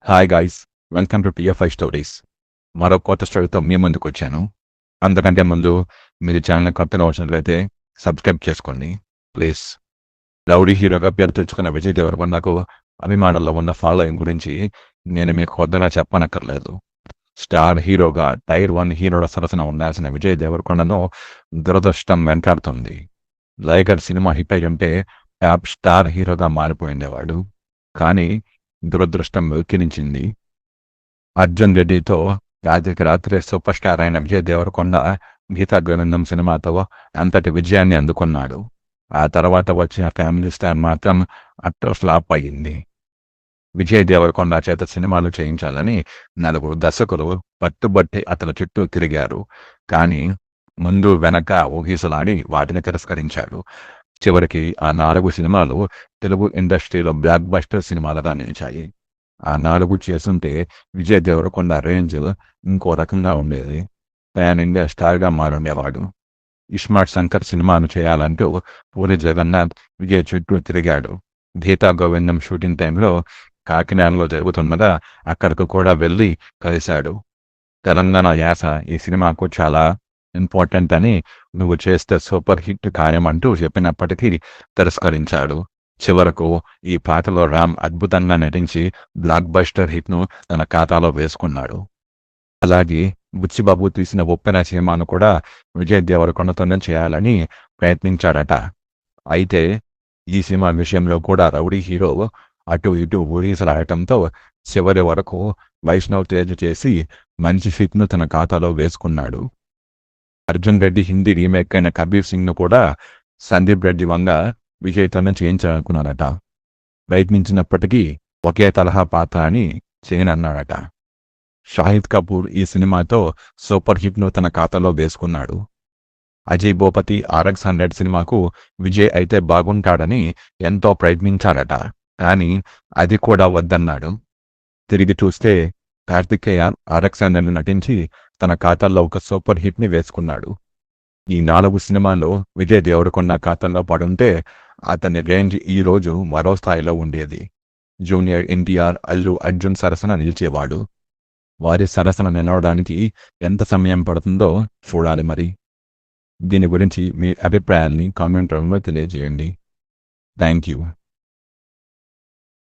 Hi guys, welcome to TFI stories. మరో కొత్త స్టోరీతో మీ ముందుకు వచ్చాను. అంతకంటే ముందు మీరు ఛానల్ కొత్తగా వచ్చినట్లయితే సబ్స్క్రైబ్ చేసుకోండి ప్లీజ్. రౌడీ హీరోగా పేరు తెచ్చుకున్న విజయ్ దేవరకొండకు అభిమానుల్లో ఉన్న ఫాలోయింగ్ గురించి నేను మీకు కొత్తగా చెప్పనక్కర్లేదు. స్టార్ హీరోగా టైర్ 1 హీరోల సరసన ఉండాల్సిన విజయ్ దేవరకొండను దురదృష్టం వెంటాడుతుంది. లైగర్ సినిమా హిట్ అయ్యుంటే టాప్ స్టార్ హీరోగా మారిపోయిండేవాడు. కానీ దురదృష్టం వెక్కిరించింది. అర్జున్ రెడ్డితో రాత్రికి రాత్రే సూపర్ స్టార్ అయిన విజయ్ దేవరకొండ గీతా గోవిందం సినిమాతో అంతటి విజయాన్ని అందుకున్నాడు. ఆ తర్వాత వచ్చిన ఫ్యామిలీ స్టార్ మాత్రం అట్టర్ ఫ్లాప్ అయ్యింది. విజయ్ దేవరకొండ చేత సినిమాలు చేయించాలని నలుగురు దర్శకులు పట్టుబట్టి అతని చుట్టూ తిరిగారు. కానీ ముందు వెనక ఊగిసలాడి వాటిని తిరస్కరించాడు. చివరికి ఆ 4 సినిమాలు తెలుగు ఇండస్ట్రీలో బ్లాక్ బస్టర్ సినిమాలుగా నిలిచాయి. ఆ 4 చేస్తుంటే విజయ్ దేవరకొండ రేంజ్ ఇంకో రకంగా ఉండేది. పాన్ ఇండియా స్టార్గా మారుండేవాడు. ఇస్మార్ట్ శంకర్ సినిమాను చేయాలంటూ పూరి జగన్నాథ్ విజయ్ చుట్టూ తిరిగాడు. గీతా గోవిందం షూటింగ్ టైంలో కాకినాడలో జరుగుతున్నదా అక్కడికి కూడా వెళ్ళి కలిశాడు. తెలంగాణ యాస ఈ సినిమాకు చాలా ఇంపార్టెంట్ అని, నువ్వు చేస్తే సూపర్ హిట్ ఖాయమంటూ చెప్పినప్పటికీ తిరస్కరించాడు. చివరకు ఈ పాటలో రామ్ అద్భుతంగా నటించి బ్లాక్ బస్టర్ హిట్ను తన ఖాతాలో వేసుకున్నాడు. అలాగే బుచ్చిబాబు తీసిన ఉప్పెన సినిమాను కూడా విజయ్ దేవరకొండతోనే చేయాలని ప్రయత్నించాడట. అయితే ఈ సినిమా విషయంలో కూడా రౌడీ హీరో అటు ఇటు ఊరిసలాడటంతో చివరి వరకు వైష్ణవ్ తేజ్ చేసి మంచి హిట్ను తన ఖాతాలో వేసుకున్నాడు. అర్జున్ రెడ్డి హిందీ రీమేక్ అయిన కబీర్ సింగ్ను కూడా సందీప్ రెడ్డి వంగ విజయ్తోనే చేయించాలనుకున్నాడట. ప్రయత్నించినప్పటికీ ఒకే తరహా పాత్ర అని చేయనన్నాడట. షాహిద్ కపూర్ ఈ సినిమాతో సూపర్ హిట్ను తన ఖాతాలో వేసుకున్నాడు. అజయ్ భూపతి RX-100 సినిమాకు విజయ్ అయితే బాగుంటాడని ఎంతో ప్రయత్నించాడట. కానీ అది కూడా వద్దన్నాడు. తిరిగి చూస్తే కార్తికేయ RX-100 నటించి తన ఖాతాలో ఒక సూపర్ హిట్ని వేసుకున్నాడు. ఈ 4 సినిమాల్లో విజయ్ దేవరకొండ ఖాతాలో పడుంటే అతని రేంజ్ ఈ రోజు మరో స్థాయిలో ఉండేది. జూనియర్ ఎన్టీఆర్, అల్లు అర్జున్ సరసన నిలిచేవాడు. వారి సరసన నిలవడానికి ఎంత సమయం పడుతుందో చూడాలి. మరి దీని గురించి మీ అభిప్రాయాన్ని కామెంట్ రూపంలో తెలియజేయండి. Thank you.